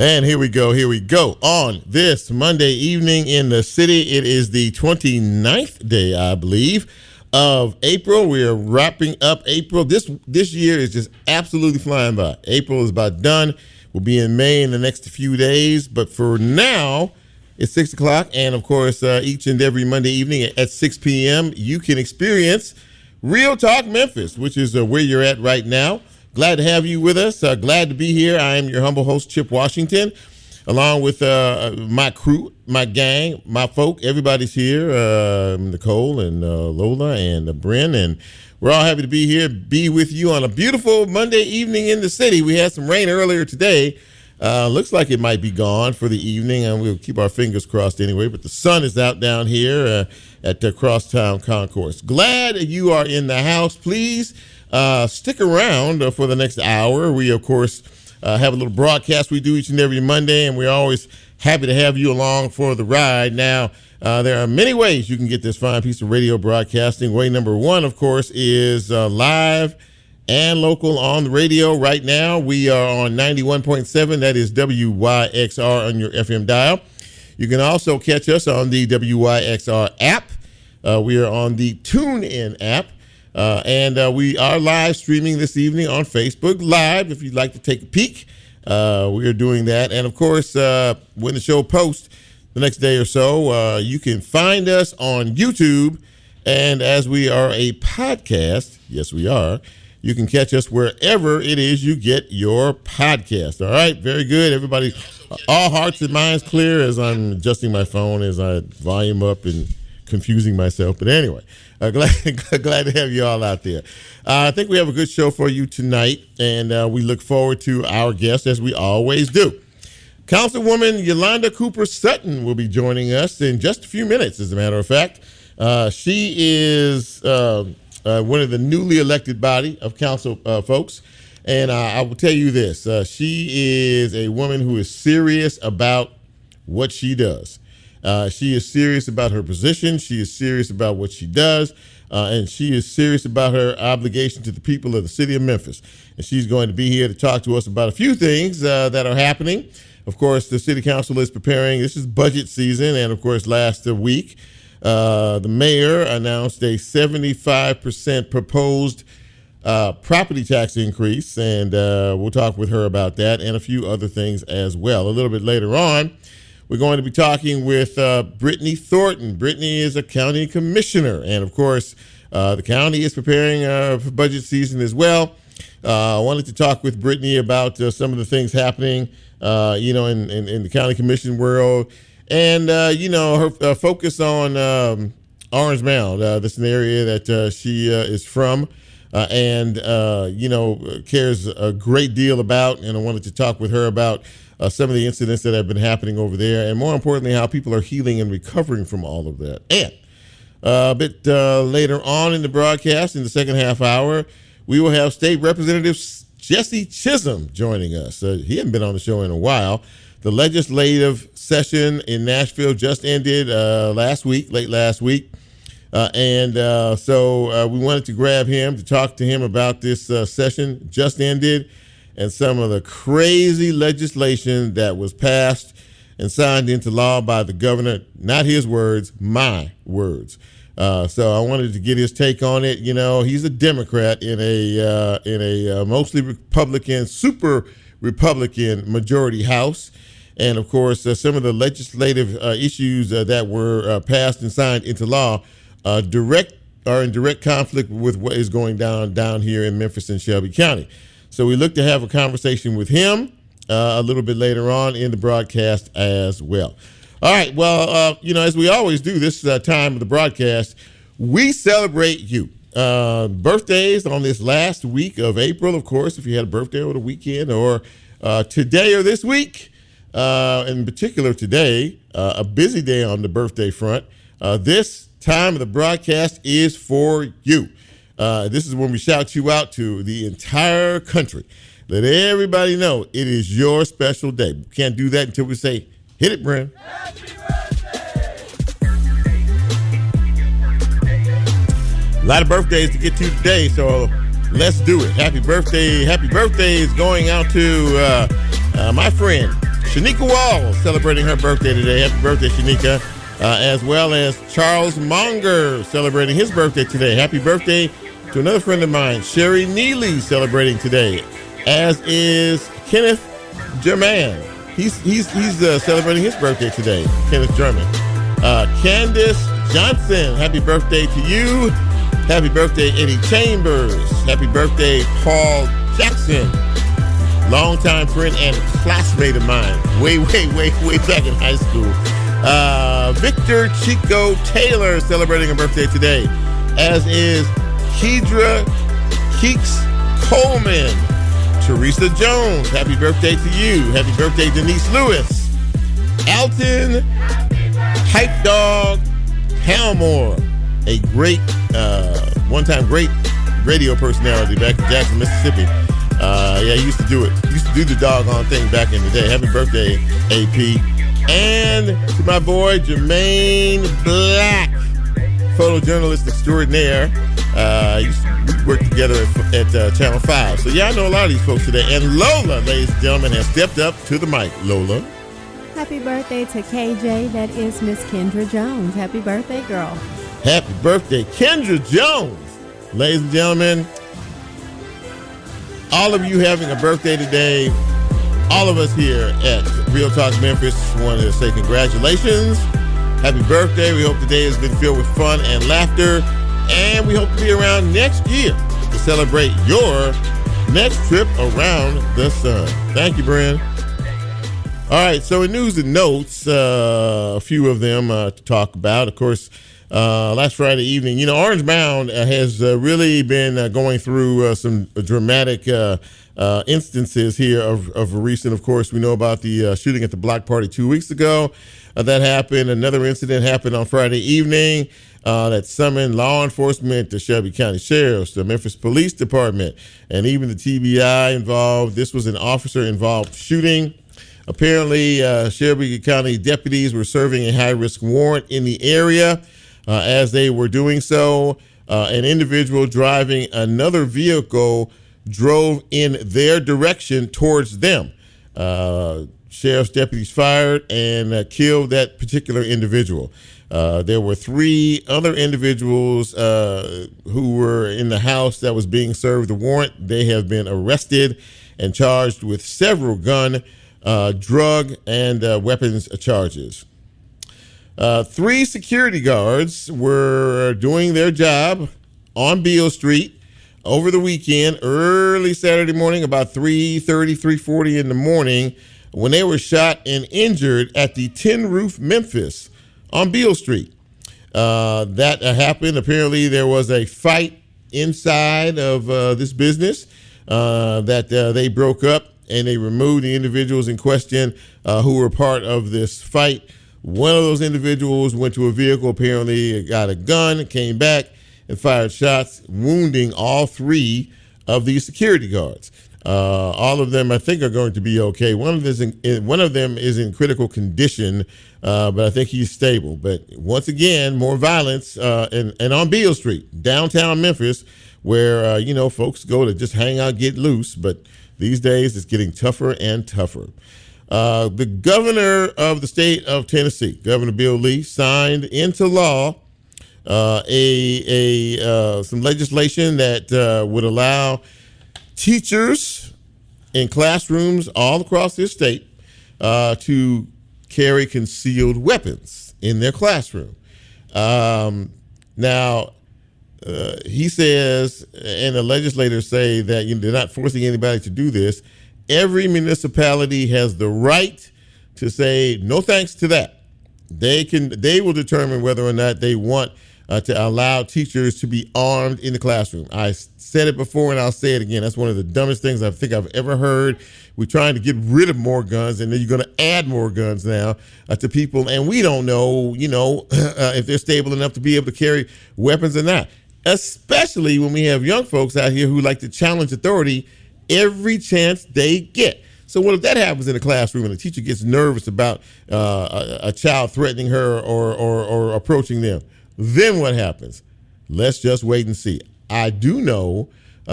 And here we go. On this Monday evening in the city, it is the 29th day, I believe, of April. We are wrapping up April. This year is just absolutely flying by. April is about done. We'll be in May in the next few days. But for now, it's 6 o'clock. And, of course, each and every Monday evening at 6 p.m., you can experience Real Talk Memphis, which is where you're at right now. Glad to have you with us. Glad to be here. I am your humble host, Chip Washington, along with my crew, my gang, my folk. Everybody's here, Nicole and Lola and Bryn, and we're all happy to be here, be with you on a beautiful Monday evening in the city. We had some rain earlier today. Looks like it might be gone for the evening, and we'll keep our fingers crossed anyway, but the sun is out down here at the Crosstown Concourse. Glad you are in the house. Please stick around for the next hour. We, of course, have a little broadcast we do each and every Monday, and we're always happy to have you along for the ride. Now, there are many ways you can get this fine piece of radio broadcasting. Way number one, of course, is live and local on the radio. Right now, we are on 91.7. That is WYXR on your FM dial. You can also catch us on the WYXR app. We are on the TuneIn app. And we are live streaming this evening on Facebook Live. If you'd like to take a peek, we are doing that. And, of course, when the show posts the next day or so, you can find us on YouTube. And as we are a podcast, yes, we are, you can catch us wherever it is you get your podcast. All right, very good. Everybody, all hearts and minds clear as I'm adjusting my phone as I volume up and confusing myself. But anyway, glad to have you all out there. I think we have a good show for you tonight, and we look forward to our guests as we always do. Councilwoman Yolanda Cooper Sutton will be joining us in just a few minutes, as a matter of fact. She is one of the newly elected body of council folks, and I will tell you this. She is a woman who is serious about what she does. She is serious about her position. She is serious about what she does. And she is serious about her obligation to the people of the city of Memphis. And she's going to be here to talk to us about a few things that are happening. Of course, the city council is preparing. This is budget season. And, of course, last week, the mayor announced a 75% proposed property tax increase. And we'll talk with her about that and a few other things as well. A little bit later on, we're going to be talking with Britney Thornton. Britney is a county commissioner, and of course, the county is preparing for budget season as well. I wanted to talk with Britney about some of the things happening, in the county commission world, and her focus on Orange Mound. This is an area that she is from, and cares a great deal about. And I wanted to talk with her about some of the incidents that have been happening over there, and more importantly, how people are healing and recovering from all of that. And a bit later on in the broadcast, in the second half hour, we will have State Representative Jesse Chism joining us. He hadn't been on the show in a while. The legislative session in Nashville just ended late last week. So we wanted to grab him to talk to him about this session just ended, and some of the crazy legislation that was passed and signed into law by the governor. Not his words, my words. So I wanted to get his take on it. You know, he's a Democrat in a mostly Republican, super Republican majority House. And, of course, some of the legislative issues that were passed and signed into law are in direct conflict with what is going down here in Memphis and Shelby County. So we look to have a conversation with him a little bit later on in the broadcast as well. All right. Well, as we always do this time of the broadcast, we celebrate you. Birthdays on this last week of April, of course, if you had a birthday over the weekend or today or this week, in particular today, a busy day on the birthday front. This time of the broadcast is for you. This is when we shout you out to the entire country. Let everybody know it is your special day. We can't do that until we say, hit it, Bryn. Happy birthday! A lot of birthdays to get to today, so let's do it. Happy birthday is going out to my friend, Shanika Wall celebrating her birthday today. Happy birthday, Shanika. As well as Charles Monger celebrating his birthday today. Happy birthday to another friend of mine, Sherry Neely, celebrating today. As is Kenneth German. He's celebrating his birthday today. Kenneth German. Candace Johnson, happy birthday to you. Happy birthday, Eddie Chambers. Happy birthday, Paul Jackson. Longtime friend and classmate of mine. Way back in high school. Victor Chico Taylor celebrating a birthday today. As is Kedra Keeks Coleman. Teresa Jones, happy birthday to you. Happy birthday, Denise Lewis. Alton Hype Dog Halmore, a great, one-time great radio personality back in Jackson, Mississippi. He used to do it. He used to do the doggone thing back in the day. Happy birthday, AP. And to my boy, Jermaine Black, photojournalist extraordinaire. We worked together at Channel 5. So, I know a lot of these folks today. And Lola, ladies and gentlemen, has stepped up to the mic. Lola. Happy birthday to KJ. That is Miss Kendra Jones. Happy birthday, girl. Happy birthday, Kendra Jones. Ladies and gentlemen, all of you having a birthday today, all of us here at Real Talk Memphis want to say congratulations. Happy birthday. We hope today has been filled with fun and laughter. And we hope to be around next year to celebrate your next trip around the sun. Thank you, Bryn. All right, so in news and notes, a few of them to talk about. Of course, last Friday evening, Orange Mound has really been going through some dramatic instances here of recent. Of course, we know about the shooting at the block party 2 weeks ago. That happened. Another incident happened on Friday evening that summoned law enforcement, the Shelby County Sheriff's, the Memphis Police Department, and even the TBI involved. This was an officer-involved shooting. Apparently, Shelby County deputies were serving a high-risk warrant in the area. As they were doing so, an individual driving another vehicle drove in their direction towards them. Sheriff's deputies fired and killed that particular individual. There were three other individuals who were in the house that was being served the warrant. They have been arrested and charged with several gun, drug, and weapons charges. Three security guards were doing their job on Beale Street over the weekend, early Saturday morning, about 3:30, 3:40 in the morning, when they were shot and injured at the Tin Roof Memphis on Beale Street. That happened. Apparently, there was a fight inside of this business that they broke up, and they removed the individuals in question who were part of this fight. One of those individuals went to a vehicle, apparently got a gun, came back, and fired shots, wounding all three of these security guards. All of them, I think, are going to be okay. One of them is in critical condition, but I think he's stable. But once again, more violence, and on Beale Street, downtown Memphis, where folks go to just hang out, get loose. But these days, it's getting tougher and tougher. The governor of the state of Tennessee, Governor Bill Lee, signed into law some legislation that would allow teachers in classrooms all across this state to carry concealed weapons in their classroom. Now, he says, and the legislators say that they're not forcing anybody to do this. Every municipality has the right to say no thanks to that. They will determine whether or not they want to allow teachers to be armed in the classroom. I said it before and I'll say it again. That's one of the dumbest things I think I've ever heard. We're trying to get rid of more guns, and then you're going to add more guns now to people, and we don't know, if they're stable enough to be able to carry weapons or not. Especially when we have young folks out here who like to challenge authority every chance they get. So what if that happens in a classroom and the teacher gets nervous about a child threatening her or approaching them? Then what happens? Let's just wait and see. I do know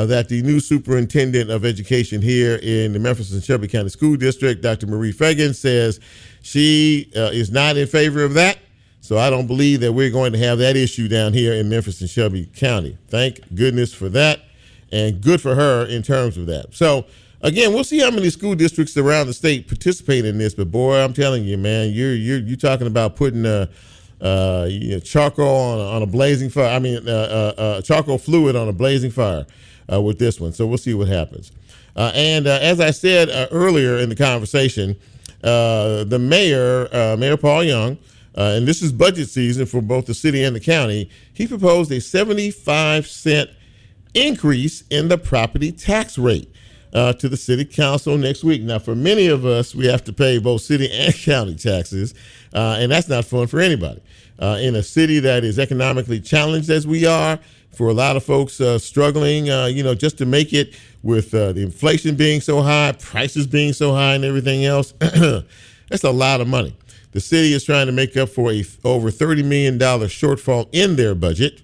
that the new superintendent of education here in the Memphis and Shelby County School District, Dr. Marie Fagan, says she is not in favor of that. So I don't believe that we're going to have that issue down here in Memphis and Shelby County. Thank goodness for that, and good for her in terms of that. So again, we'll see how many school districts around the state participate in this. But boy, I'm telling you, man, you're talking about putting charcoal on a blazing fire. I mean, charcoal fluid on a blazing fire with this one. So we'll see what happens. And as I said earlier in the conversation, the Mayor Paul Young, and this is budget season for both the city and the county, he proposed a 75-cent increase in the property tax rate to the city council next week. Now, for many of us, we have to pay both city and county taxes, and that's not fun for anybody. In a city that is economically challenged as we are, for a lot of folks struggling, just to make it with the inflation being so high, prices being so high, and everything else, that's a lot of money. The city is trying to make up for a over $30 million shortfall in their budget.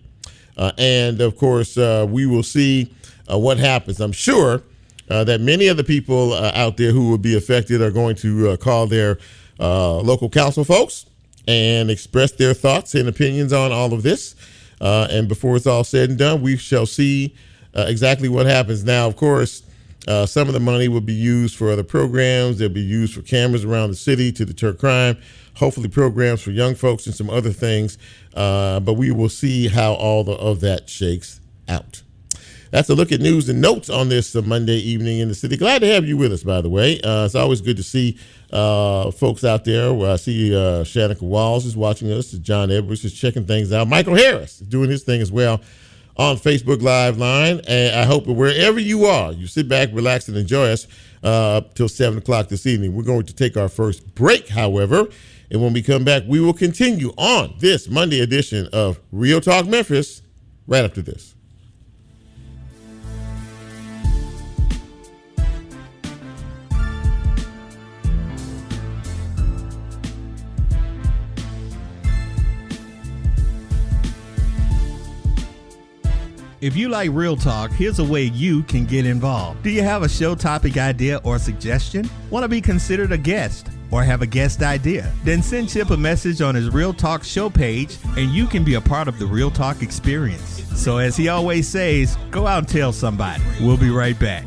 And, of course, we will see what happens. I'm sure that many of the people out there who will be affected are going to call their local council folks and express their thoughts and opinions on all of this. And before it's all said and done, we shall see exactly what happens. Now, of course, some of the money will be used for other programs. They'll be used for cameras around the city to deter crime, hopefully programs for young folks and some other things. But we will see how all of that shakes out. That's a look at news and notes on this Monday evening in the city. Glad to have you with us, by the way. It's always good to see folks out there. I see Shanika Walls is watching us. John Edwards is checking things out. Michael Harris is doing his thing as well on Facebook Live line. And I hope that wherever you are, you sit back, relax, and enjoy us till 7 o'clock this evening. We're going to take our first break, however. And when we come back, we will continue on this Monday edition of Real Talk Memphis right after this. If you like Real Talk, here's a way you can get involved. Do you have a show topic idea or suggestion? Want to be considered a guest or have a guest idea? Then send Chip a message on his Real Talk show page and you can be a part of the Real Talk experience. So as he always says, go out and tell somebody. We'll be right back.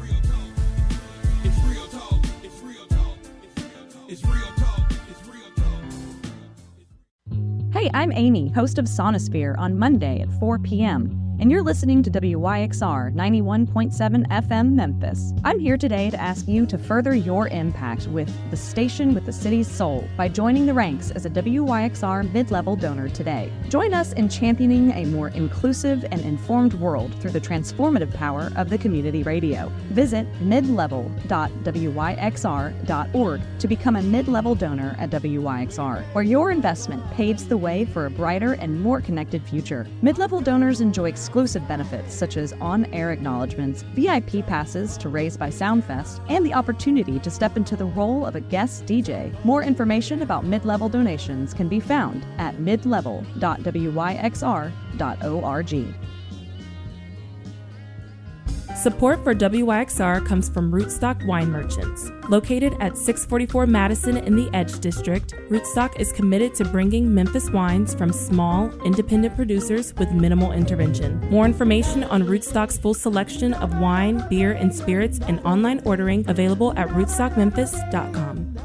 Hey, I'm Amy, host of Sonosphere on Monday at 4 p.m. and you're listening to WYXR 91.7 FM Memphis. I'm here today to ask you to further your impact with the station with the city's soul by joining the ranks as a WYXR mid-level donor today. Join us in championing a more inclusive and informed world through the transformative power of the community radio. Visit midlevel.wyxr.org to become a mid-level donor at WYXR, where your investment paves the way for a brighter and more connected future. Mid-level donors enjoy exclusive benefits such as on-air acknowledgments, VIP passes to Raised by Soundfest, and the opportunity to step into the role of a guest DJ. More information about mid-level donations can be found at midlevel.wyxr.org. Support for WYXR comes from Rootstock Wine Merchants. Located at 644 Madison in the Edge District, Rootstock is committed to bringing Memphis wines from small, independent producers with minimal intervention. More information on Rootstock's full selection of wine, beer, and spirits and online ordering available at rootstockmemphis.com.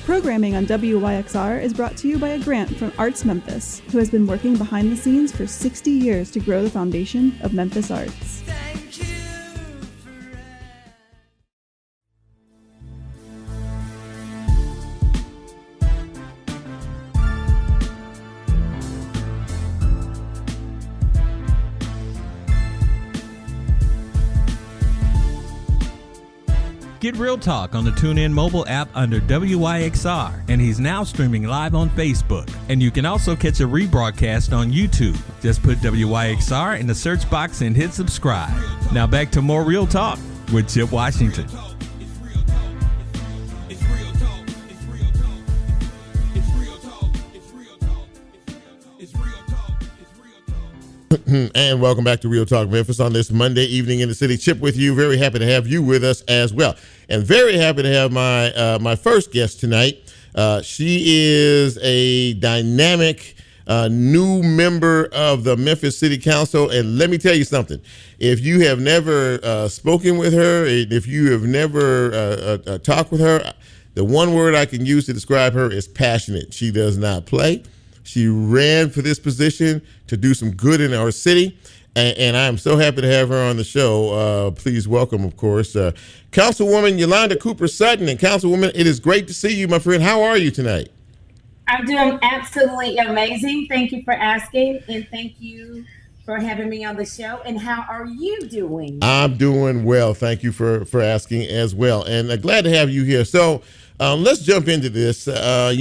Programming on WYXR is brought to you by a grant from Arts Memphis, who has been working behind the scenes for 60 years to grow the foundation of Memphis arts. Get Real Talk on the TuneIn mobile app under WYXR, and he's now streaming live on Facebook. And you can also catch a rebroadcast on YouTube. Just put WYXR in the search box and hit subscribe. Now back to more Real Talk with Chip Washington. And welcome back to Real Talk Memphis on this Monday evening in the city. Chip with you. Very happy to have you with us as well. And very happy to have my first guest tonight. She is a dynamic new member of the Memphis City Council. And let me tell you something. If you have never spoken with her, if you have never talked with her, the one word I can use to describe her is passionate. She does not play. She ran for this position to do some good in our city, and I'm so happy to have her on the show. Please welcome, of course, Councilwoman Yolanda Cooper Sutton. And Councilwoman, it is great to see you, my friend. How are you tonight? I'm doing absolutely amazing. Thank you for asking, and thank you for having me on the show. And how are you doing? I'm doing well. Thank you for asking as well, and glad to have you here. So. Let's jump into this. We're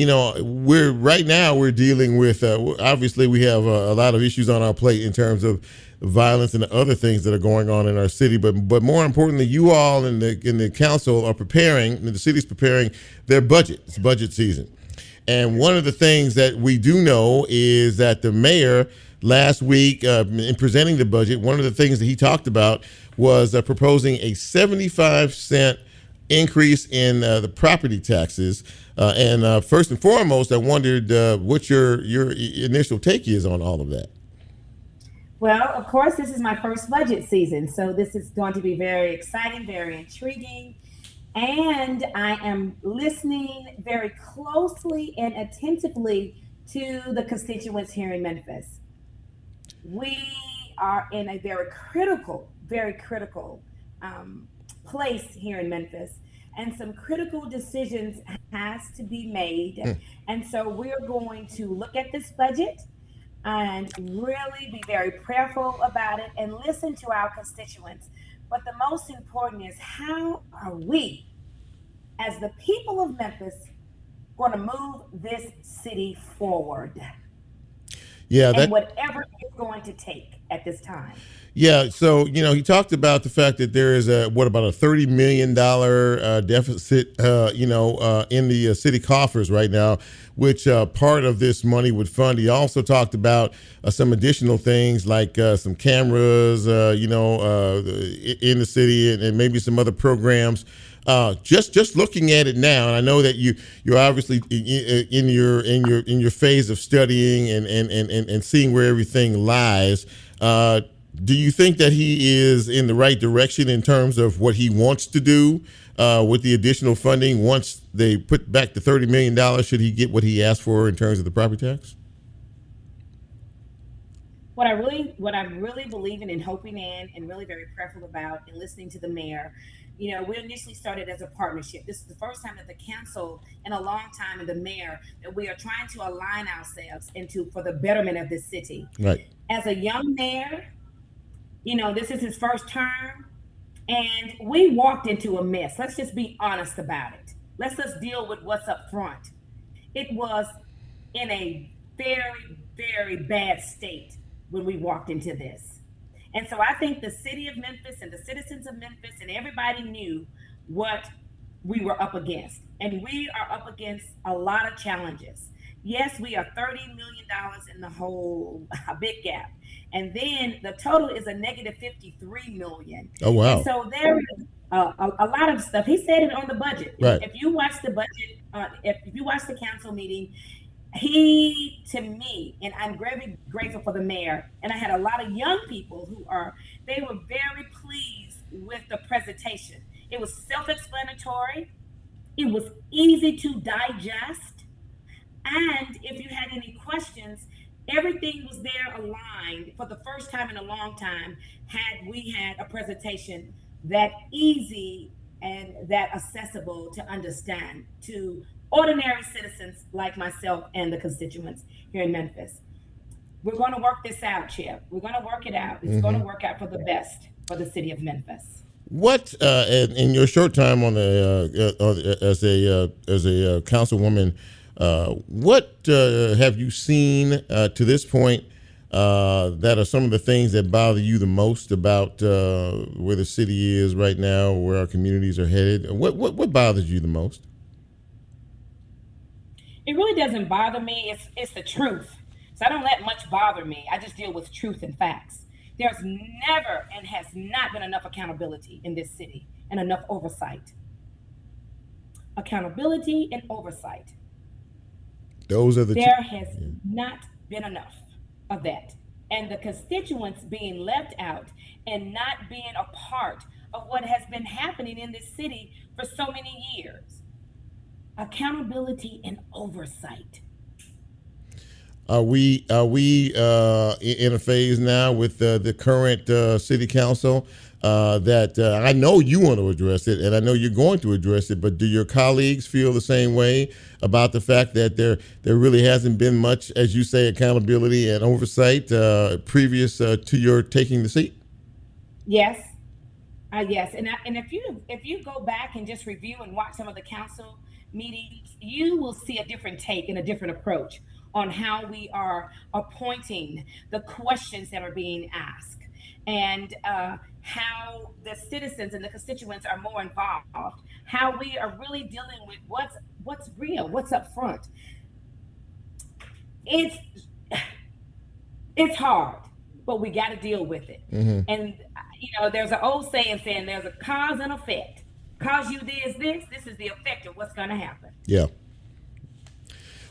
dealing with, obviously we have a lot of issues on our plate in terms of violence and the other things that are going on in our city. But more importantly, you all in the council are preparing, the city's preparing their budget. It's budget season. And one of the things that we do know is that the mayor last week in presenting the budget, one of the things that he talked about was proposing a 75-cent increase in the property taxes. And first and foremost, I wondered what your initial take is on all of that. Well, of course, this is my first budget season, so this is going to be very exciting, very intriguing. And I am listening very closely and attentively to the constituents here in Memphis. We are in a very critical place here in Memphis, and some critical decisions has to be made. And so we're going to look at this budget and really be very prayerful about it and listen to our constituents. But the most important is, how are we as the people of Memphis going to move this city forward? Yeah, and whatever it's going to take at this time. Yeah, so, he talked about the fact that there is about a $30 million deficit, in the city coffers right now, which part of this money would fund. He also talked about some additional things like some cameras, in the city and maybe some other programs. Just looking at it now, and I know that you're obviously in your phase of studying and seeing where everything lies. Do you think that he is in the right direction in terms of what he wants to do with the additional funding? Once they put back the $30 million, should he get what he asked for in terms of the property tax? What I'm really believing and hoping in and really very prayerful about and listening to the mayor, we initially started as a partnership. This is the first time that the council in a long time and the mayor that we are trying to align ourselves for the betterment of this city. Right. As a young mayor, this is his first term, and we walked into a mess. Let's just be honest about it. Let's just deal with what's up front. It was in a very, very bad state when we walked into this. And so I think the city of Memphis and the citizens of Memphis and everybody knew what we were up against. And we are up against a lot of challenges. Yes, we are $30 million in the hole, a big gap. And then the total is a negative $53 million. Oh, wow. And so there is a lot of stuff. He said it on the budget. Right. If you watch the budget, if you watch the council meeting, he, to me, and I'm very grateful for the mayor, and I had a lot of young people they were very pleased with the presentation. It was self-explanatory. It was easy to digest. And if you had any questions, everything was there aligned for the first time in a long time. We had a presentation that easy and that accessible to understand to ordinary citizens like myself and the constituents here in Memphis. We're going to work this out, Chip. We're going to work it out. It's going to work out for the best for the city of Memphis. What in your short time on as a councilwoman, what have you seen to this point that are some of the things that bother you the most about where the city is right now, where our communities are headed? What bothers you the most? It really doesn't bother me. It's the truth. So I don't let much bother me. I just deal with truth and facts. There's never and has not been enough accountability in this city and enough oversight. Accountability and oversight. Those are the There has not been enough of that. And the constituents being left out and not being a part of what has been happening in this city for so many years. Accountability and oversight. Are we in a phase now with the current city council that I know you want to address it, and I know you're going to address it, but do your colleagues feel the same way about the fact that there really hasn't been much, as you say, accountability and oversight previous to your taking the seat? Yes. Yes, and if you go back and just review and watch some of the council meetings, you will see a different take and a different approach on how we are appointing, the questions that are being asked, and how the citizens and the constituents are more involved, how we are really dealing with what's real, what's up front. It's hard, but we got to deal with it. Mm-hmm. And there's an old saying there's a cause and effect. Cause you this is the effect of what's going to happen. Yeah.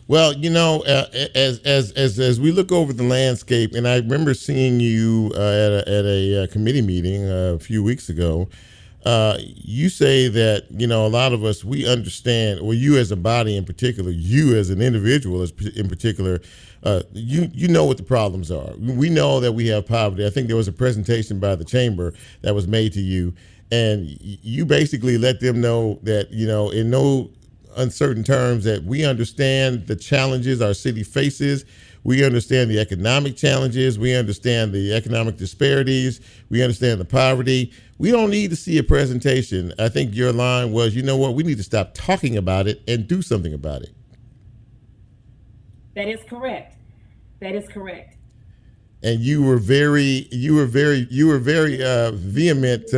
Well, as we look over the landscape, and I remember seeing you at a committee meeting a few weeks ago. You say that a lot of us, we understand. Well, you as a body in particular, you as an individual in particular, you know what the problems are. We know that we have poverty. I think there was a presentation by the chamber that was made to you, and you basically let them know that in no uncertain terms that we understand the challenges our city faces. We understand the economic challenges. We understand the economic disparities. We understand the poverty. We don't need to see a presentation. I think your line was, we need to stop talking about it and do something about it. That is correct. And you were very vehement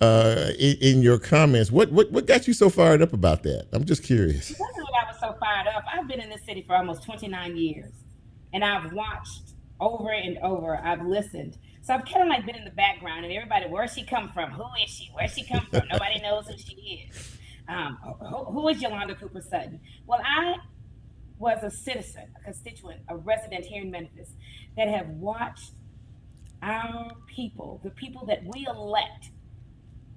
in your comments. What got you so fired up about that? I'm just curious. That's what I was so fired up. I've been in this city for almost 29 years, and I've watched over and over. I've listened. So I've kind of like been in the background, and everybody, where's she come from? Who is she? Where's she come from? Nobody knows who she is. Who is Yolanda Cooper Sutton? Well, I was a citizen, a constituent, a resident here in Memphis that have watched our people, the people that we elect,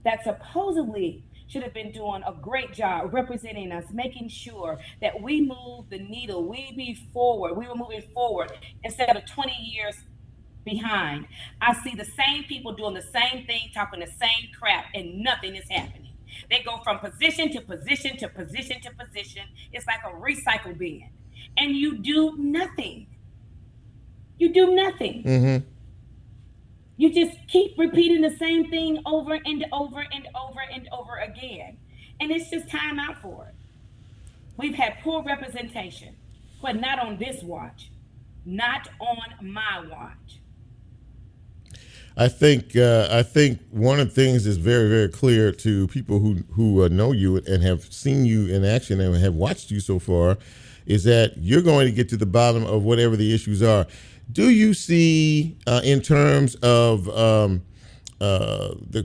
that supposedly should have been doing a great job representing us, making sure that we move the needle, we were moving forward instead of 20 years behind. I see the same people doing the same thing, talking the same crap, and nothing is happening. They go from position to position to position to position. It's like a recycle bin. And you do nothing. Mm-hmm. You just keep repeating the same thing over and over and over and over again. And it's just time out for it. We've had poor representation, but not on this watch. Not on my watch. I think one of the things that's very, very clear to people who know you and have seen you in action and have watched you so far is that you're going to get to the bottom of whatever the issues are. Do you see, in terms of the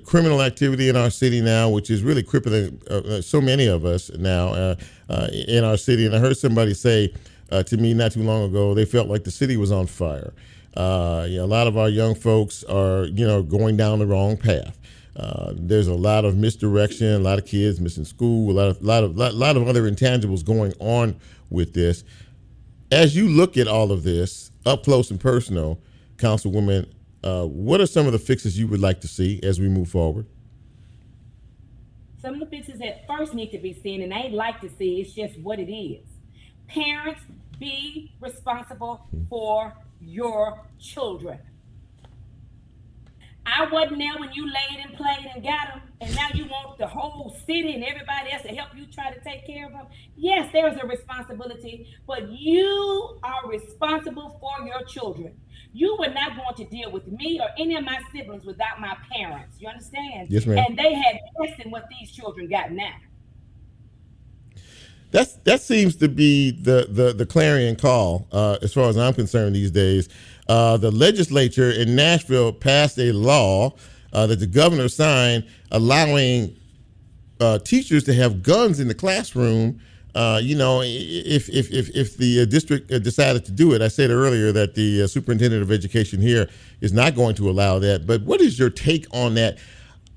criminal activity in our city now, which is really crippling so many of us now in our city, and I heard somebody say to me not too long ago, they felt like the city was on fire. A lot of our young folks are, going down the wrong path. There's a lot of misdirection, a lot of kids missing school, a lot of other intangibles going on with this. As you look at all of this up close and personal, Councilwoman, what are some of the fixes you would like to see as we move forward? Some of the fixes that first need to be seen, and I'd like to see, it's just what it is. Parents, be responsible for your children. I wasn't there when you laid and played and got them, and now you want the whole city and everybody else to help you try to take care of them. Yes, there's a responsibility, but you are responsible for your children. You were not going to deal with me or any of my siblings without my parents. You understand? Yes, ma'am. And they had less than what these children got now. that seems to be the clarion call as far as I'm concerned these days. The legislature in Nashville passed a law that the governor signed allowing teachers to have guns in the classroom. If the district decided to do it. I said earlier that the superintendent of education here is not going to allow that. But what is your take on that?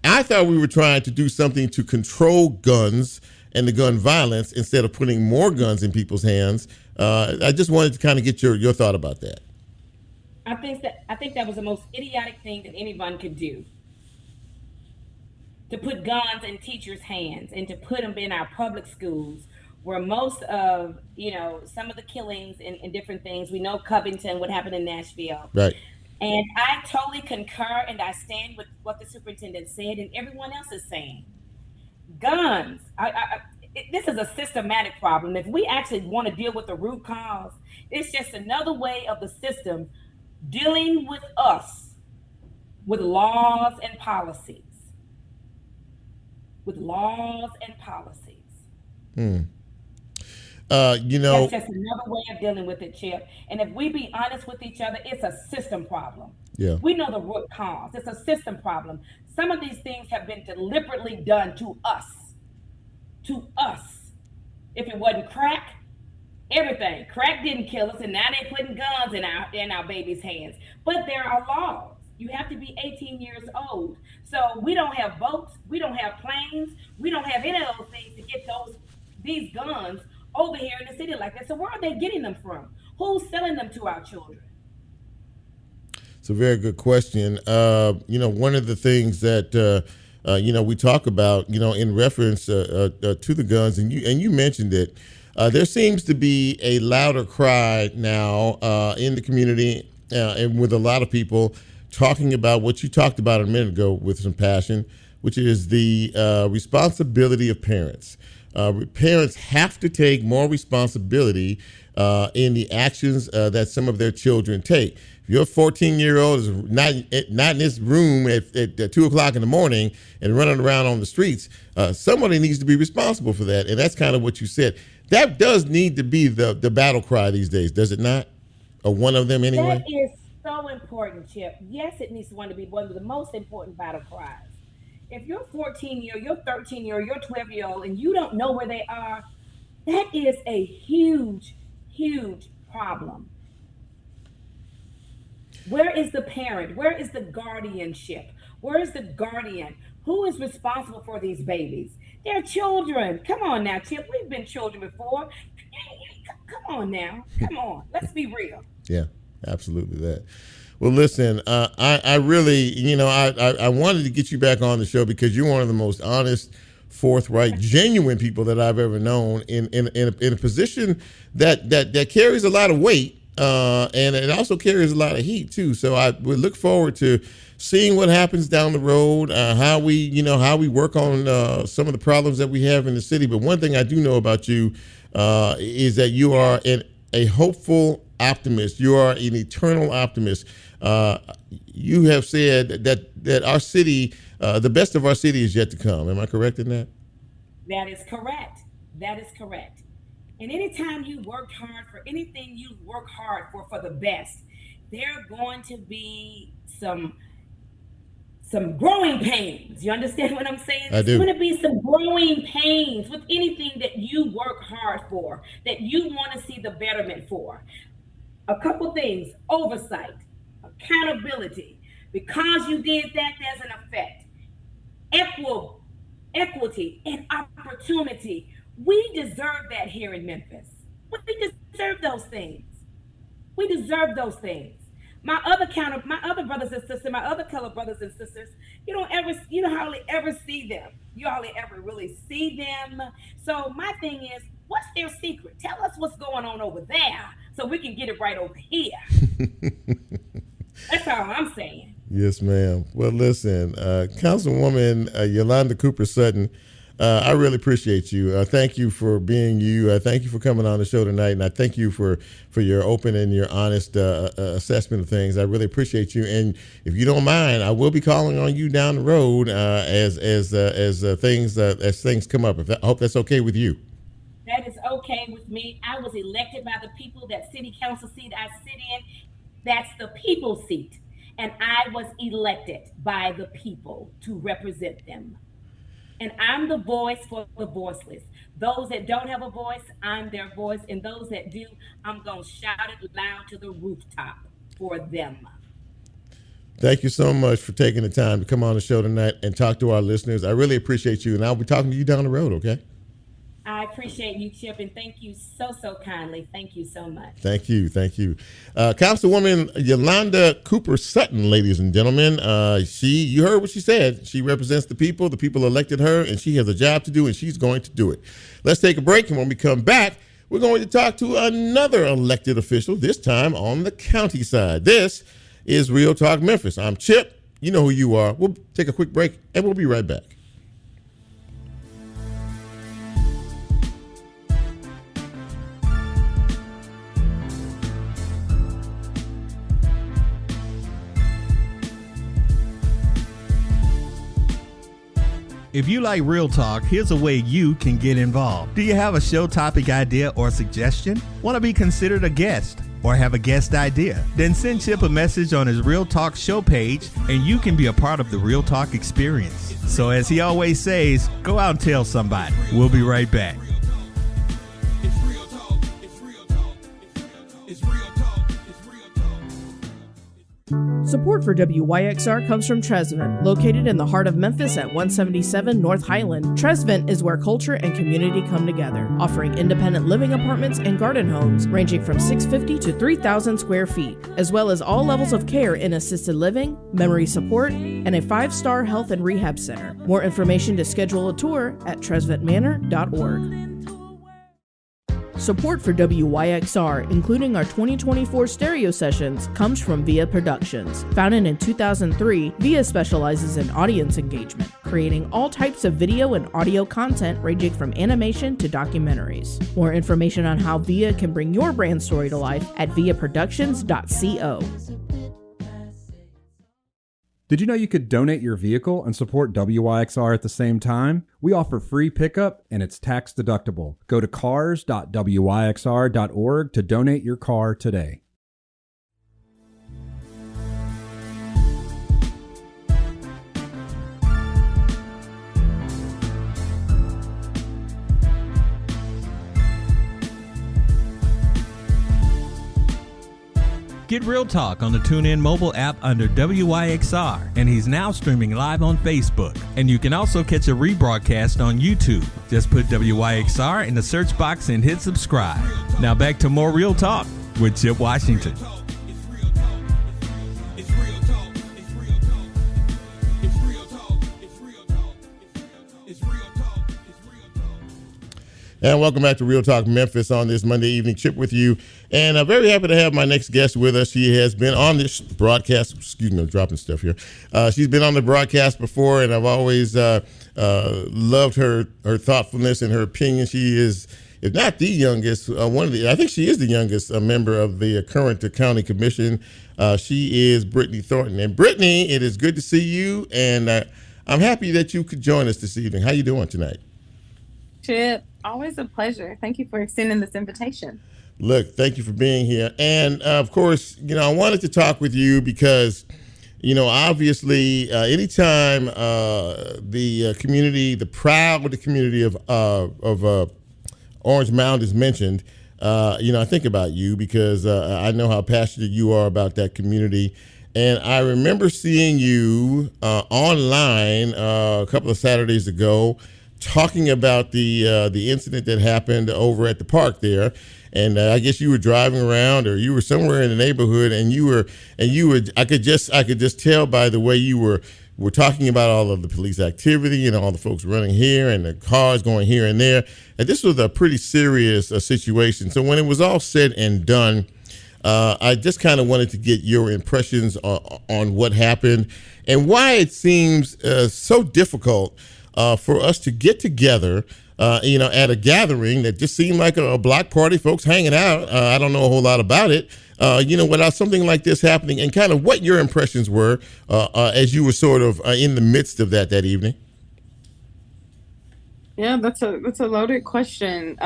I thought we were trying to do something to control guns and the gun violence instead of putting more guns in people's hands. I just wanted to kind of get your thought about that. I think that was the most idiotic thing that anyone could do. To put guns in teachers' hands and to put them in our public schools, where most of, some of the killings and different things, we know Covington, what happened in Nashville. Right. And I totally concur, and I stand with what the superintendent said and everyone else is saying. Guns, this is a systematic problem. If we actually want to deal with the root cause, it's just another way of the system dealing with us with laws and policies. With laws and policies. That's just another way of dealing with it, Chip. And if we be honest with each other, it's a system problem. Yeah. We know the root cause. It's a system problem. Some of these things have been deliberately done to us. To us. If it wasn't crack, everything. Crack didn't kill us, and now they're putting guns in our babies' hands. But there are laws. You have to be 18 years old. So we don't have boats. We don't have planes. We don't have any of those things to get these guns over here in the city like that. So where are they getting them from? Who's selling them to our children? It's a very good question. One of the things that we talk about, in reference to the guns, and you mentioned it. There seems to be a louder cry now in the community and with a lot of people talking about what you talked about a minute ago with some passion, which is the responsibility of parents. Parents have to take more responsibility in the actions that some of their children take. If your 14-year-old is not in this room at 2 o'clock in the morning and running around on the streets, somebody needs to be responsible for that. And that's kind of what you said. That does need to be the battle cry these days, does it not? Or one of them anyway? That is so important, Chip. Yes, it needs to be one of the most important battle cries. If you're 14-year-old, you're 13-year-old, you're 12-year-old, and you don't know where they are, that is a huge, huge problem. Where is the parent? Where is the guardianship? Where is the guardian? Who is responsible for these babies? They're children. Come on now, Chip. We've been children before. Come on now. Come on. Let's be real. Yeah, absolutely that. Well, listen, I really, I wanted to get you back on the show because you're one of the most honest, forthright, genuine people that I've ever known in a position that carries a lot of weight, and it also carries a lot of heat too. So I would look forward to seeing what happens down the road, how we work on some of the problems that we have in the city. But one thing I do know about you is that you are a hopeful optimist. You are an eternal optimist. You have said that our city, the best of our city is yet to come. Am I correct in that? That is correct. That is correct. And anytime you work hard for anything you work hard for the best, there are going to be some growing pains. You understand what I'm saying? I do. There's going to be some growing pains with anything that you work hard for, that you want to see the betterment for. A couple things: oversight, accountability. Because you did that, there's an effect. Equity and opportunity. We deserve that here in Memphis. We deserve those things. We deserve those things. My other brothers and sisters, my other colored brothers and sisters, you don't hardly ever see them. You hardly ever really see them. So my thing is, what's their secret? Tell us what's going on over there so we can get it right over here. That's all I'm saying. Yes, ma'am. Well, listen, Councilwoman Yolanda Cooper Sutton, I really appreciate you. Thank you for being you. Thank you for coming on the show tonight, and I thank you for your open and your honest assessment of things. I really appreciate you. And if you don't mind, I will be calling on you down the road as things come up. I hope that's okay with you. That is okay with me. I was elected by the people. That city council seat I sit in, that's the people's seat. And I was elected by the people to represent them. And I'm the voice for the voiceless. Those that don't have a voice, I'm their voice. And those that do, I'm going to shout it loud to the rooftop for them. Thank you so much for taking the time to come on the show tonight and talk to our listeners. I really appreciate you, and I'll be talking to you down the road, okay? I appreciate you, Chip, and thank you so kindly. Thank you so much. Thank you. Councilwoman Yolanda Cooper Sutton, ladies and gentlemen. You heard what she said. She represents the people elected her, and she has a job to do, and she's going to do it. Let's take a break, and when we come back, we're going to talk to another elected official, this time on the county side. This is Real Talk Memphis. I'm Chip. You know who you are. We'll take a quick break, and we'll be right back. If you like Real Talk, here's a way you can get involved. Do you have a show topic idea or suggestion? Want to be considered a guest or have a guest idea? Then send Chip a message on his Real Talk show page and you can be a part of the Real Talk experience. So as he always says, go out and tell somebody. We'll be right back. Support for WYXR comes from Tresvent, located in the heart of Memphis at 177 North Highland. Tresvent is where culture and community come together, offering independent living apartments and garden homes ranging from 650 to 3,000 square feet, as well as all levels of care in assisted living, memory support, and a 5-star health and rehab center. More information to schedule a tour at tresventmanor.org. Support for WYXR, including our 2024 stereo sessions, comes from VIA Productions. Founded in 2003, VIA specializes in audience engagement, creating all types of video and audio content ranging from animation to documentaries. More information on how VIA can bring your brand story to life at viaproductions.co. Did you know you could donate your vehicle and support WYXR at the same time? We offer free pickup and it's tax deductible. Go to cars.wyxr.org to donate your car today. Get Real Talk on the TuneIn mobile app under WYXR, and he's now streaming live on Facebook. And you can also catch a rebroadcast on YouTube. Just put WYXR in the search box and hit subscribe. Now back to more Real Talk with Chip Washington. And welcome back to Real Talk Memphis on this Monday evening. Chip with you. And I'm very happy to have my next guest with us. She has been on this broadcast. Excuse me, I'm dropping stuff here. She's been on the broadcast before, and I've always loved her thoughtfulness and her opinion. She is, if not the youngest, I think she is the youngest member of the current county commission. She is Britney Thornton. And Britney, it is good to see you, and I'm happy that you could join us this evening. How you doing tonight? Chip, always a pleasure. Thank you for extending this invitation. Look, thank you for being here. And of course, I wanted to talk with you because, obviously, anytime the community, the proud community of Orange Mound is mentioned, I think about you because I know how passionate you are about that community. And I remember seeing you online a couple of Saturdays ago talking about the incident that happened over at the park there. And I guess you were driving around, or you were somewhere in the neighborhood, and you were. I could just tell by the way you were talking about all of the police activity and all the folks running here and the cars going here and there. And this was a pretty serious situation. So when it was all said and done, I just kind of wanted to get your impressions on what happened and why it seems so difficult for us to get together, at a gathering that just seemed like a block party, folks hanging out. I don't know a whole lot about it, without something like this happening, and kind of what your impressions were as you were sort of in the midst of that evening. Yeah, that's a loaded question.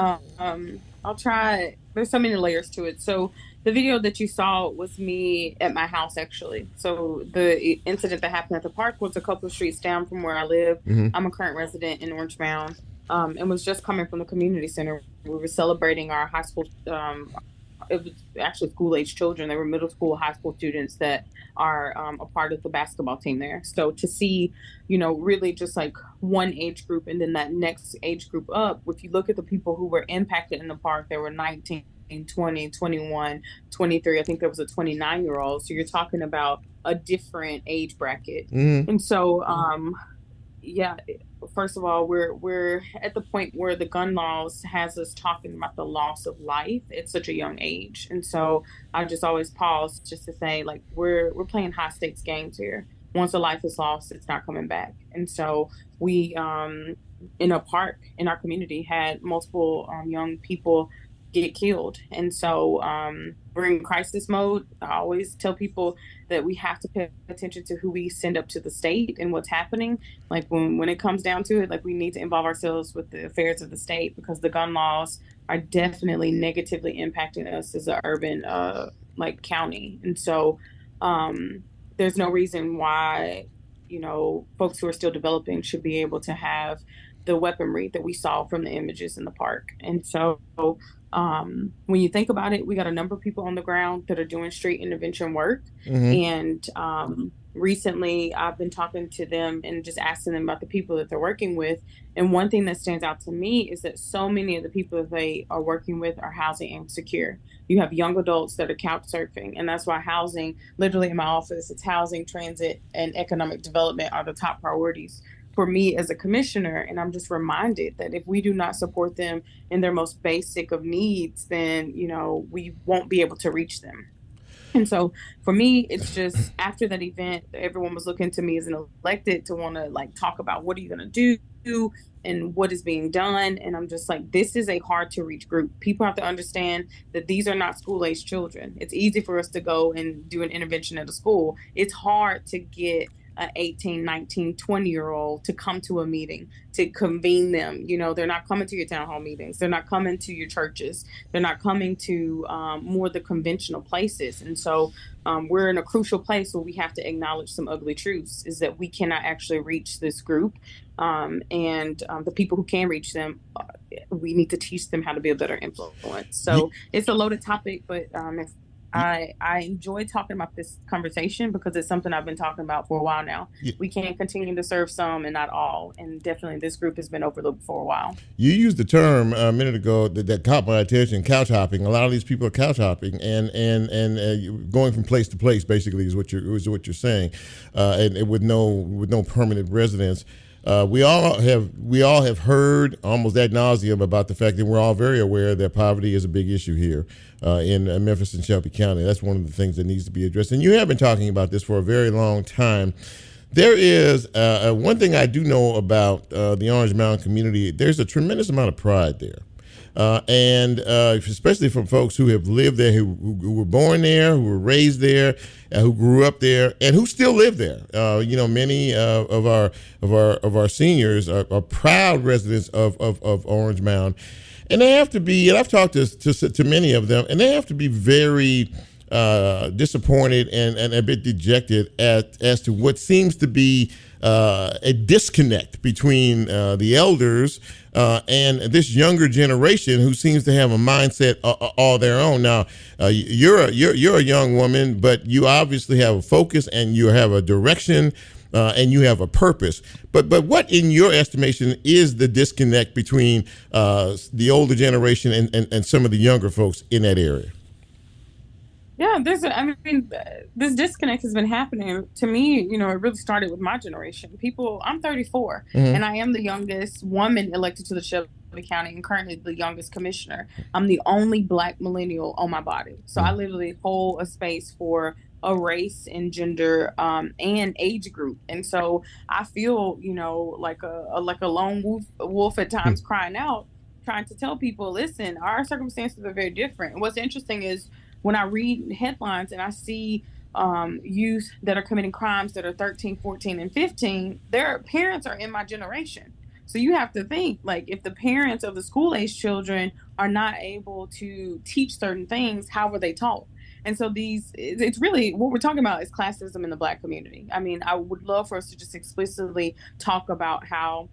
I'll try. There's so many layers to it. So the video that you saw was me at my house, actually. So the incident that happened at the park was a couple of streets down from where I live. I'm a current resident in Orange Mound, and was just coming from the community center. We were celebrating our high school. It was actually school-age children. They were middle school, high school students that are a part of the basketball team there. So to see, really just like one age group and then that next age group up, if you look at the people who were impacted in the park, there were 19, 20, 21, 23. I think there was a 29-year-old. So you're talking about a different age bracket. And so, yeah, first of all, we're at the point where the gun laws has us talking about the loss of life at such a young age. And so I just always pause just to say, like, we're playing high stakes games here. Once a life is lost, it's not coming back. And so we, in a park in our community, had multiple young people get killed. And so we're in crisis mode. I always tell people that we have to pay attention to who we send up to the state and what's happening. Like when it comes down to it, like we need to involve ourselves with the affairs of the state, because the gun laws are definitely negatively impacting us as an urban county. And so there's no reason why, folks who are still developing should be able to have the weaponry that we saw from the images in the park. And so when you think about it, we got a number of people on the ground that are doing street intervention work. And recently I've been talking to them and just asking them about the people that they're working with. And one thing that stands out to me is that so many of the people that they are working with are housing insecure. You have young adults that are couch surfing, and that's why housing, literally in my office, it's housing, transit, and economic development are the top priorities for me as a commissioner. And I'm just reminded that if we do not support them in their most basic of needs, then, we won't be able to reach them. And so for me, it's just after that event, everyone was looking to me as an elected to want to talk about what are you going to do and what is being done. And I'm just like, this is a hard to reach group. People have to understand that these are not school-age children. It's easy for us to go and do an intervention at a school. It's hard to get an 18, 19, 20-year-old to come to a meeting, to convene them. They're not coming to your town hall meetings. They're not coming to your churches. They're not coming to more the conventional places. And so we're in a crucial place where we have to acknowledge some ugly truths, is that we cannot actually reach this group. And the people who can reach them, we need to teach them how to be a better influence. So it's a loaded topic, but I enjoy talking about this conversation because it's something I've been talking about for a while now. We can't continue to serve some and not all. And definitely this group has been overlooked for a while. You used the term a minute ago that caught my attention, couch hopping. A lot of these people are couch hopping and going from place to place, basically, is what you're saying, and with no permanent residence. We all have heard almost ad nauseum about the fact that we're all very aware that poverty is a big issue here in Memphis and Shelby County. That's one of the things that needs to be addressed. And you have been talking about this for a very long time. There is one thing I do know about the Orange Mound community. There's a tremendous amount of pride there. And especially from folks who have lived there, who were born there, who were raised there, who grew up there, and who still live there. Many of our seniors are proud residents of Orange Mound, and they have to be. And I've talked to many of them, and they have to be very disappointed and a bit dejected as to what seems to be a disconnect between the elders and this younger generation who seems to have a mindset all their own. Now, you're a young woman, but you obviously have a focus and you have a direction and you have a purpose. But what, in your estimation, is the disconnect between the older generation and some of the younger folks in that area? Yeah, this disconnect has been happening. To me, it really started with my generation. I'm 34, and I am the youngest woman elected to the Shelby County and currently the youngest commissioner. I'm the only Black millennial on my body. So I literally hold a space for a race and gender and age group. And so I feel, like a lone wolf at times crying out, trying to tell people, listen, our circumstances are very different. And what's interesting is, when I read headlines and I see youth that are committing crimes that are 13, 14, and 15, their parents are in my generation. So you have to think, like, if the parents of the school-age children are not able to teach certain things, how were they taught? And so it's really what we're talking about is classism in the Black community. I mean, I would love for us to just explicitly talk about how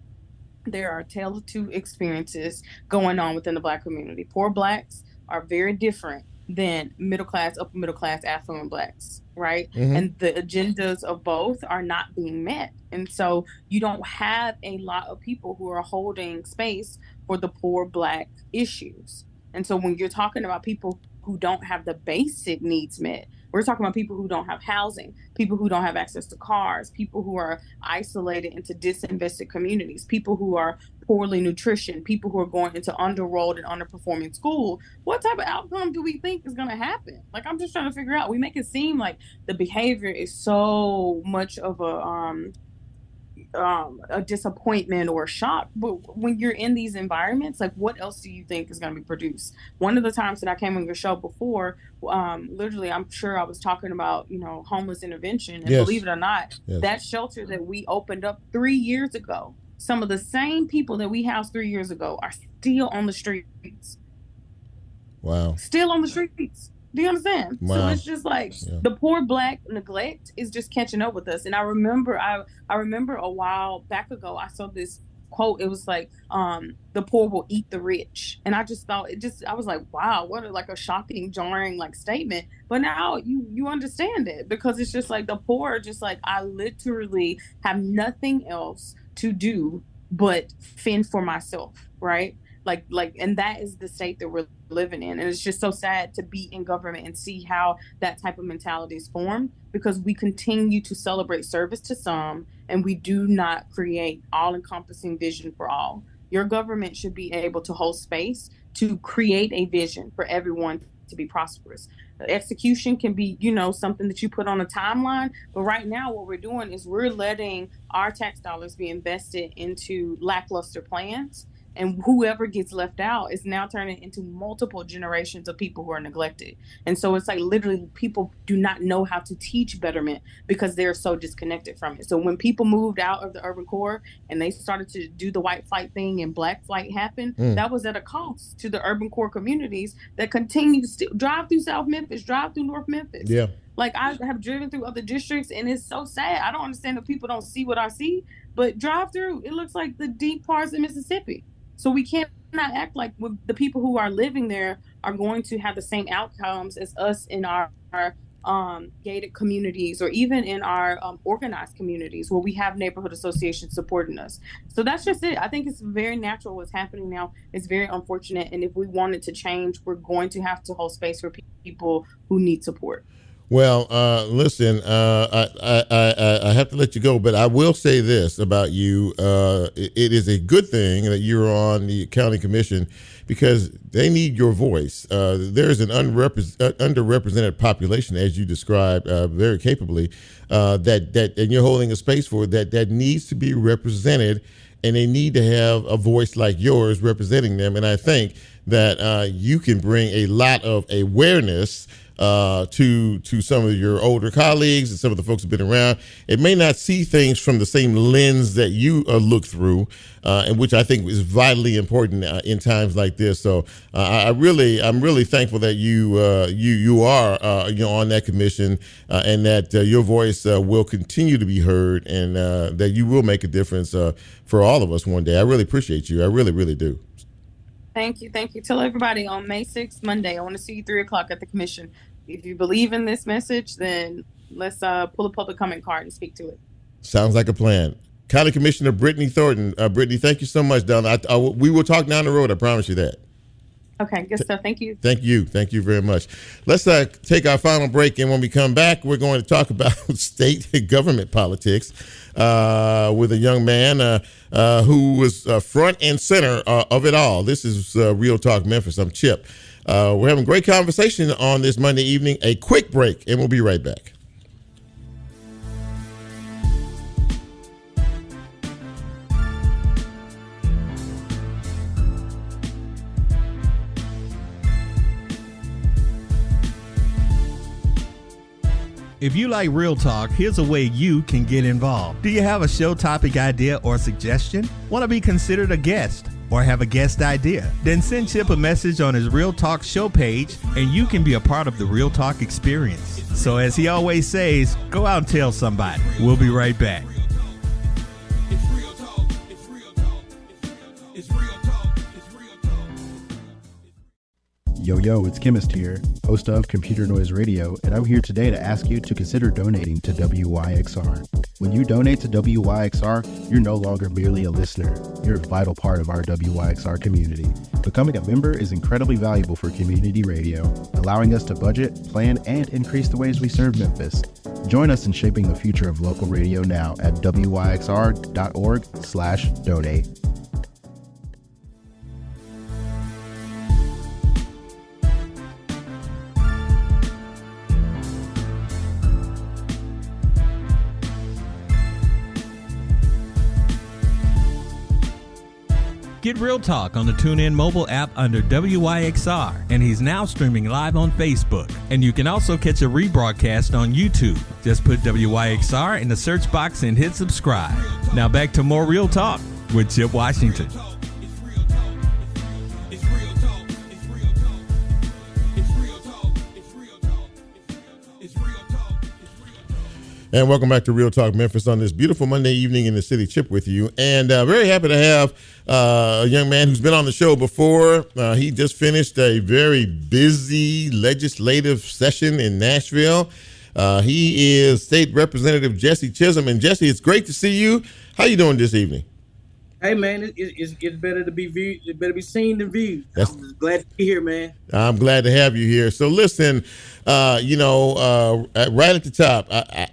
there are a tale of two experiences going on within the Black community. Poor Blacks are very different than middle class, upper middle class, affluent Blacks, right? Mm-hmm. And the agendas of both are not being met. And so you don't have a lot of people who are holding space for the poor Black issues. And so when you're talking about people who don't have the basic needs met, we're talking about people who don't have housing, people who don't have access to cars, people who are isolated into disinvested communities, people who are poorly nutritioned, people who are going into underenrolled and underperforming school. What type of outcome do we think is going to happen? Like, I'm just trying to figure out. We make it seem like the behavior is so much of a disappointment or a shock, but when you're in these environments, like, what else do you think is going to be produced? One of the times that I came on your show before, literally, I'm sure I was talking about, homeless intervention, and Yes. believe it or not, Yes. that shelter that we opened up 3 years ago, some of the same people that we housed 3 years ago are still on the streets. Wow. Still on the streets. Do you understand? Wow. So it's just like the poor Black neglect is just catching up with us. And I remember a while back ago, I saw this quote. It was like, the poor will eat the rich. And I just thought I was like, wow, what a shocking, jarring statement. But now you understand it, because it's just like the poor are just like, I literally have nothing else to do but fend for myself. Right. And that is the state that we're living in. And it's just so sad to be in government and see how that type of mentality is formed, because we continue to celebrate service to some and we do not create all-encompassing vision for all. Your government should be able to hold space to create a vision for everyone to be prosperous. Execution can be, something that you put on a timeline. But right now, what we're doing is we're letting our tax dollars be invested into lackluster plans. And whoever gets left out is now turning into multiple generations of people who are neglected. And so it's like literally people do not know how to teach betterment because they're so disconnected from it. So when people moved out of the urban core and they started to do the white flight thing and black flight happened, that was at a cost to the urban core communities that continue to still drive through South Memphis, drive through North Memphis. Yeah. Like, I have driven through other districts and it's so sad. I don't understand that people don't see what I see, but drive through, it looks like the deep parts of Mississippi. So we cannot act like the people who are living there are going to have the same outcomes as us in our gated communities, or even in our organized communities where we have neighborhood associations supporting us. So that's just it. I think it's very natural what's happening now. It's very unfortunate. And if we want it to change, we're going to have to hold space for people who need support. Well, listen, I have to let you go, but I will say this about you. It is a good thing that you're on the county commission because they need your voice. There's an underrepresented population, as you described very capably, that and you're holding a space for that needs to be represented, and they need to have a voice like yours representing them. And I think that you can bring a lot of awareness to some of your older colleagues and some of the folks who've been around. It may not see things from the same lens that you look through, and which I think is vitally important in times like this. So I'm really thankful that you are on that commission, and that your voice will continue to be heard, and that you will make a difference for all of us one day. I really appreciate you. I really, really do. Thank you. Tell everybody on May 6th, Monday, I want to see you 3:00 at the commission. If you believe in this message, then let's pull a public comment card and speak to it. Sounds like a plan. County Commissioner Britney Thornton. Britney, thank you so much, Donna. We will talk down the road. I promise you that. Okay, good stuff. Thank you. Thank you very much. Let's take our final break, and when we come back, we're going to talk about state and government politics with a young man who was front and center of it all. This is Real Talk Memphis. I'm Chip. We're having a great conversation on this Monday evening. A quick break, and we'll be right back. If you like Real Talk, here's a way you can get involved. Do you have a show topic idea or suggestion? Want to be considered a guest or have a guest idea? Then send Chip a message on his Real Talk show page and you can be a part of the Real Talk experience. So as he always says, go out and tell somebody. We'll be right back. Yo, it's Chemist here, host of Computer Noise Radio, and I'm here today to ask you to consider donating to WYXR. When you donate to WYXR, you're no longer merely a listener. You're a vital part of our WYXR community. Becoming a member is incredibly valuable for community radio, allowing us to budget, plan, and increase the ways we serve Memphis. Join us in shaping the future of local radio now at wyxr.org/donate. Get Real Talk on the TuneIn mobile app under WYXR, and he's now streaming live on Facebook. And you can also catch a rebroadcast on YouTube. Just put WYXR in the search box and hit subscribe. Now back to more Real Talk with Chip Washington. And welcome back to Real Talk Memphis on this beautiful Monday evening in the city. Chip with you. And very happy to have a young man who's been on the show before. He just finished a very busy legislative session in Nashville. He is State Representative Jesse Chism. And Jesse, it's great to see you. How you doing this evening? Hey man, it's better to be viewed. It better be seen than viewed. I'm glad to be here, man. I'm glad to have you here. So listen, right at the top,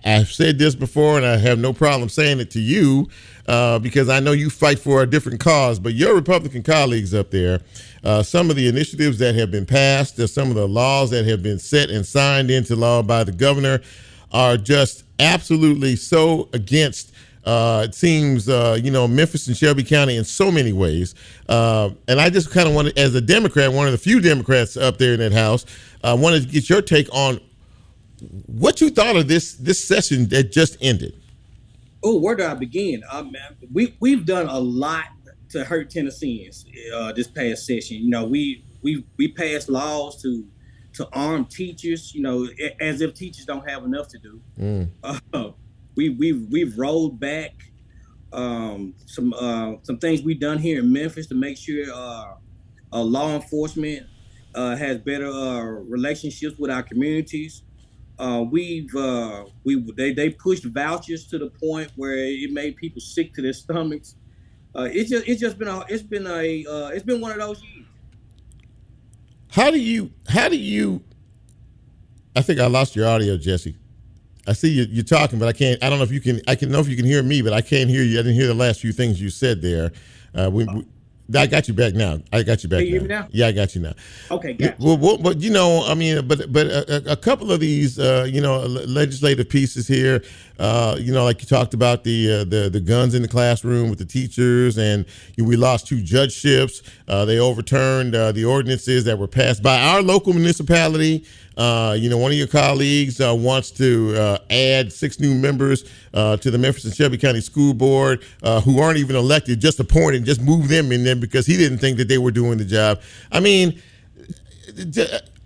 I've said this before, and I have no problem saying it to you because I know you fight for a different cause. But your Republican colleagues up there, some of the initiatives that have been passed, some of the laws that have been set and signed into law by the governor, are just absolutely so against. It seems, Memphis and Shelby County in so many ways. And I just kind of wanted, as a Democrat, one of the few Democrats up there in that House, wanted to get your take on what you thought of this session that just ended. Oh, where do I begin? We've done a lot to hurt Tennesseans this past session. You know, we passed laws to arm teachers, as if teachers don't have enough to do. We've rolled back some things we've done here in Memphis to make sure law enforcement has better relationships with our communities. They pushed vouchers to the point where it made people sick to their stomachs. It's been one of those years. How do you? I think I lost your audio, Jesse. I see you're talking, but I can't. I don't know if you can. I can know if you can hear me, but I can't hear you. I didn't hear the last few things you said there. I got you back now. Can you hear me now? Yeah, I got you now. Okay, gotcha. Well, but a couple of these, legislative pieces here, like you talked about the guns in the classroom with the teachers, and we lost 2 judgeships. They overturned the ordinances that were passed by our local municipality. One of your colleagues wants to add 6 new members to the Memphis and Shelby County School Board who aren't even elected, just appointed, just move them in there because he didn't think that they were doing the job. I mean,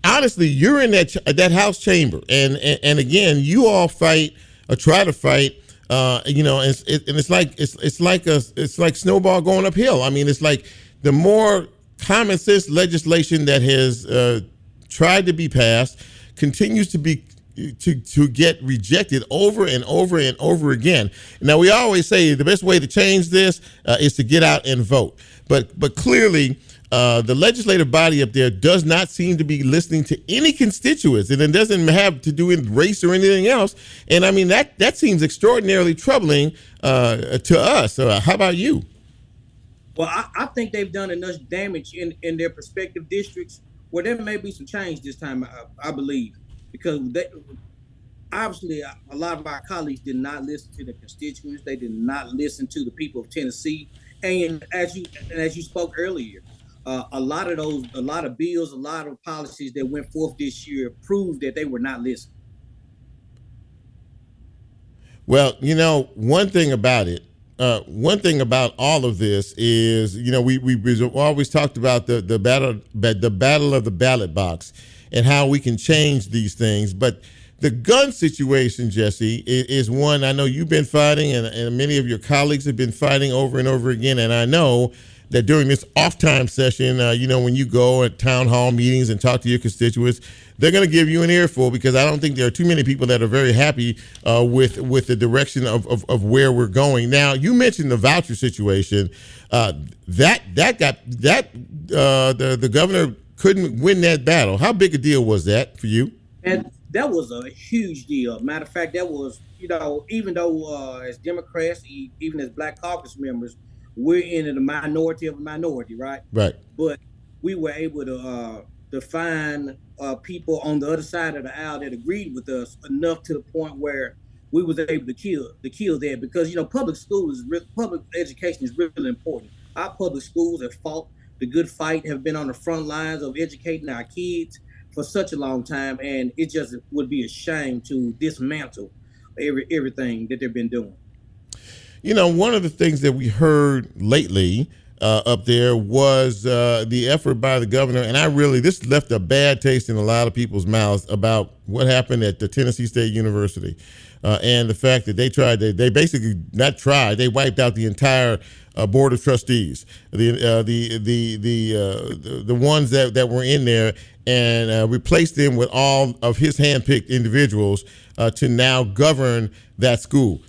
honestly, you're in that House chamber, and again, you all fight or try to fight. It's like snowball going uphill. I mean, it's like the more common sense legislation that has tried to be passed continues to be to get rejected over and over and over again. Now, we always say the best way to change this is to get out and vote, but clearly the legislative body up there does not seem to be listening to any constituents, and it doesn't have to do with race or anything else. And I mean, that seems extraordinarily troubling to us. How about you? Well, I think they've done enough damage in their respective districts where there may be some change this time, I believe, because obviously a lot of our colleagues did not listen to the constituents. They did not listen to the people of Tennessee. And as you spoke earlier, a lot of bills, a lot of policies that went forth this year proved that they were not listening. Well, one thing about it, one thing about all of this is, we've always talked about the battle of the ballot box and how we can change these things. But the gun situation, Jesse, is one I know you've been fighting, and many of your colleagues have been fighting over and over again. And I know that during this off-time session, when you go at town hall meetings and talk to your constituents, they're going to give you an earful, because I don't think there are too many people that are very happy with the direction of where we're going. Now, you mentioned the voucher situation. The governor couldn't win that battle. How big a deal was that for you? And that was a huge deal. Matter of fact, that was, even though as Democrats, even as Black Caucus members, we're in the minority of a minority, right? Right. But we were able to find people on the other side of the aisle that agreed with us enough to the point where we was able to kill that, because public education is really important. Our public schools have fought the good fight, have been on the front lines of educating our kids for such a long time, and it just would be a shame to dismantle everything that they've been doing. One of the things that we heard lately up there was the effort by the governor, and this left a bad taste in a lot of people's mouths about what happened at the Tennessee State University, and the fact that they basically not tried, they wiped out the entire board of trustees, the ones that were in there, and replaced them with all of his handpicked individuals to now govern that school.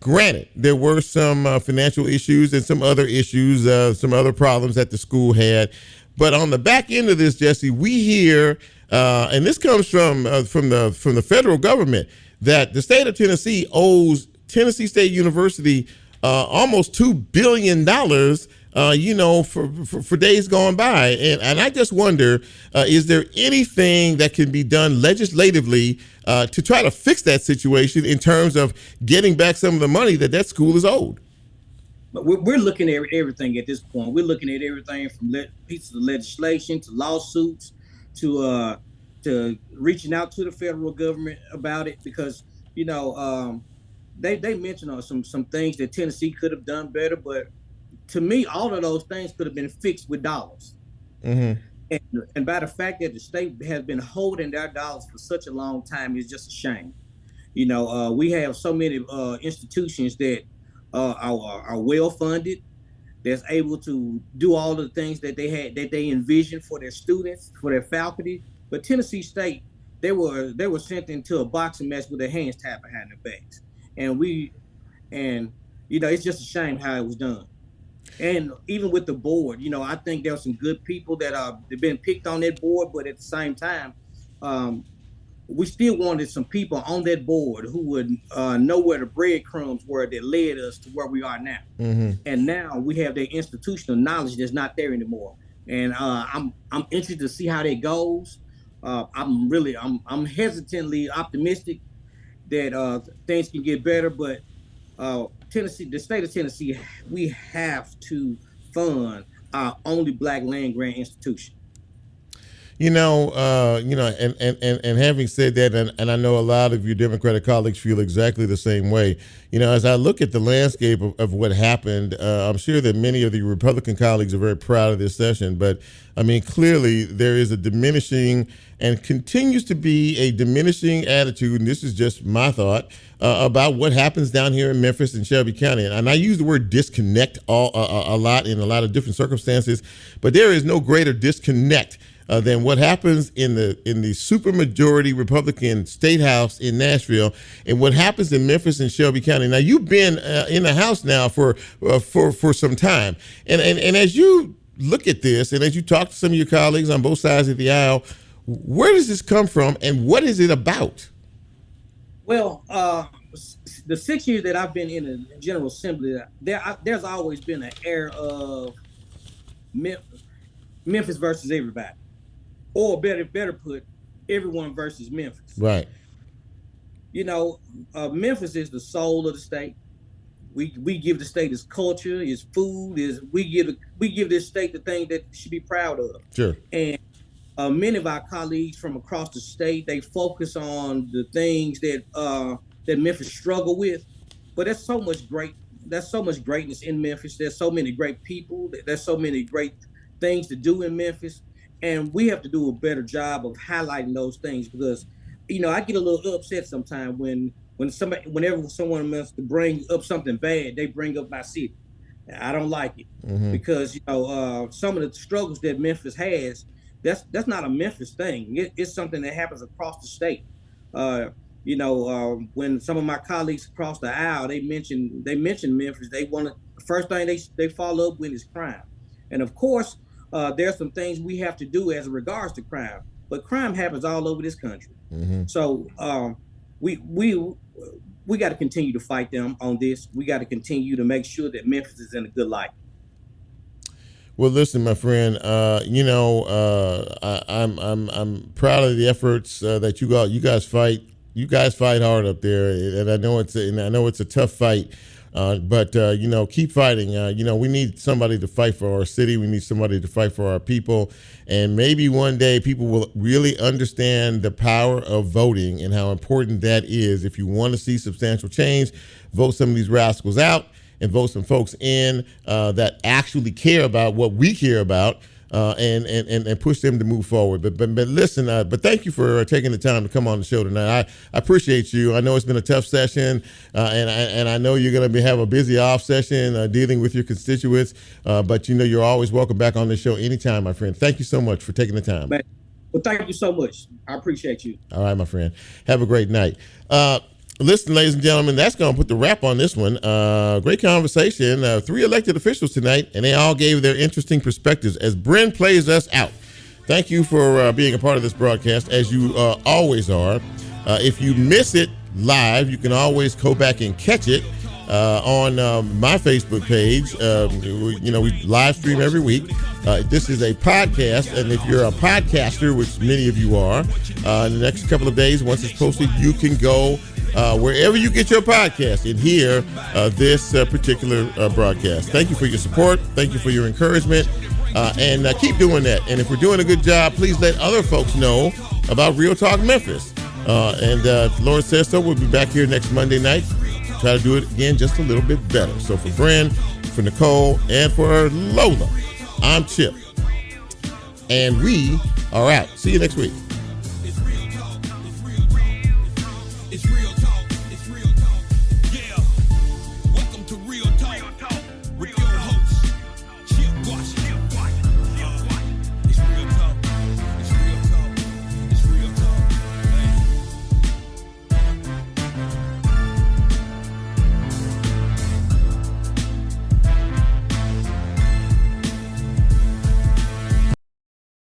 Granted, there were some financial issues and some other issues, some other problems that the school had. But on the back end of this, Jesse, we hear, and this comes from the federal government, that the state of Tennessee owes Tennessee State University almost $2 billion, for days gone by. And I just wonder, is there anything that can be done legislatively to try to fix that situation in terms of getting back some of the money that school is owed? But we're looking at everything at this point. We're looking at everything from pieces of legislation to lawsuits to reaching out to the federal government about it, because they mentioned some things that Tennessee could have done better, but to me, all of those things could have been fixed with dollars. Mm-hmm. And by the fact that the state has been holding their dollars for such a long time is just a shame. We have so many institutions that are well funded, that's able to do all the things that they envisioned for their students, for their faculty. But Tennessee State, they were sent into a boxing match with their hands tied behind their backs, and it's just a shame how it was done. And even with the board, I think there are some good people that have been picked on that board, but at the same time, we still wanted some people on that board who would know where the breadcrumbs were that led us to where we are now. Mm-hmm. And now we have that institutional knowledge that's not there anymore. And I'm interested to see how that goes. I'm hesitantly optimistic that things can get better, but Tennessee, the state of Tennessee, we have to fund our only Black land grant institution. And having said that, and I know a lot of your Democratic colleagues feel exactly the same way. As I look at the landscape of what happened, I'm sure that many of the Republican colleagues are very proud of this session. But clearly there is a diminishing and continues to be a diminishing attitude, and this is just my thought, about what happens down here in Memphis and Shelby County. And I use the word disconnect a lot in a lot of different circumstances, but there is no greater disconnect than what happens in the supermajority Republican state house in Nashville and what happens in Memphis and Shelby County. Now, you've been in the House now for some time, and as you look at this and as you talk to some of your colleagues on both sides of the aisle, where does this come from and what is it about? Well, the 6 years that I've been in the General Assembly, there's always been an air of Memphis versus everybody. Or better put, everyone versus Memphis. Right. Memphis is the soul of the state. We give the state its culture, its food, we give this state the thing that it should be proud of. Sure. And many of our colleagues from across the state, they focus on the things that Memphis struggle with, but there's so much greatness in Memphis. There's so many great people. There's so many great things to do in Memphis, and we have to do a better job of highlighting those things, because I get a little upset sometimes whenever someone wants to bring up something bad, they bring up my city. I don't like it because some of the struggles that Memphis has, that's not a Memphis thing. It's something that happens across the state. When some of my colleagues across the aisle, they mention Memphis, the first thing they follow up with is crime. And of course, there's some things we have to do as regards to crime, but crime happens all over this country. So we got to continue to fight them on this. We got to continue to make sure that Memphis is in a good light. Well, listen, my friend. I'm proud of the efforts that you guys fight. You guys fight hard up there, and I know it's a tough fight. But keep fighting. We need somebody to fight for our city. We need somebody to fight for our people. And maybe one day people will really understand the power of voting and how important that is. If you want to see substantial change, vote some of these rascals out and vote some folks in that actually care about what we care about. And push them to move forward. But listen, but thank you for taking the time to come on the show tonight. I appreciate you. I know it's been a tough session, and I know you're going to have a busy off session dealing with your constituents. But you're always welcome back on the show anytime, my friend. Thank you so much for taking the time. Well, thank you so much. I appreciate you. All right, my friend. Have a great night. Listen, ladies and gentlemen, that's going to put the wrap on this one. Great conversation. 3 elected officials tonight, and they all gave their interesting perspectives as Bryn plays us out. Thank you for being a part of this broadcast, as you always are. If you miss it live, you can always go back and catch it on my Facebook page. We live stream every week. This is a podcast, and if you're a podcaster, which many of you are, in the next couple of days, once it's posted, you can go wherever you get your podcast and hear this particular broadcast. Thank you for your support. Thank you for your encouragement. And keep doing that. And if we're doing a good job, please let other folks know about Real Talk Memphis. And if the Lord says so, we'll be back here next Monday night. Try to do it again just a little bit better. So for Bryn, for Nicole, and for Lola, I'm Chip. And we are out. See you next week. It's real